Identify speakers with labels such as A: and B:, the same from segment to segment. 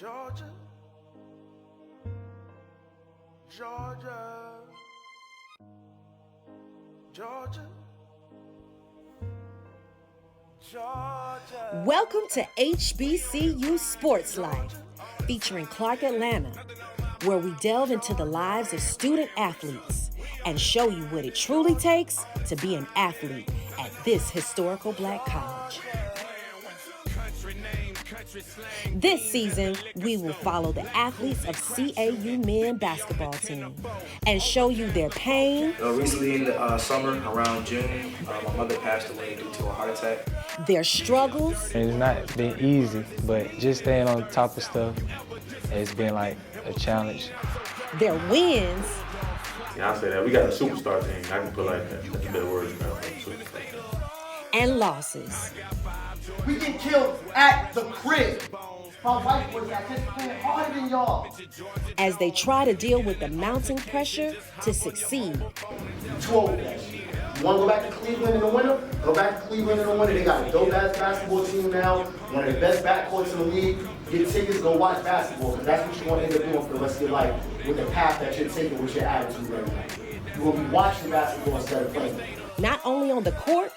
A: Georgia, Georgia, Georgia, Georgia.
B: Welcome to HBCU Sports Life, featuring Clark Atlanta, where we delve into the lives of student athletes and show you what it truly takes to be an athlete at this historical Black college. This season, we will follow the athletes of CAU men basketball team and show you their pain.
C: Recently in the summer, around June, my mother passed away due to a heart attack.
B: Their struggles.
D: It's not been easy, but just staying on top of stuff has been like a challenge.
B: Their wins.
E: Yeah, I say that. We got a superstar team. I can put like that. That's a better word than that.
B: And losses.
F: We get killed at the crib. My wife was at this playing harder than y'all.
B: As they try to deal with the mounting pressure to succeed.
F: You're too old for that shit. You want to go back to Cleveland in the winter? Go back to Cleveland in the winter. They got a dope-ass basketball team now. One of the best backcourts in the league. Get tickets, go watch basketball, because that's what you want to end up doing for the rest of your life with the path that you're taking with your attitude right now. You will be watching basketball instead of playing.
B: Not only on the court,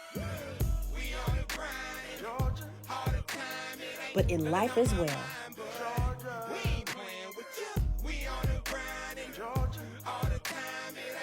B: but in life as well.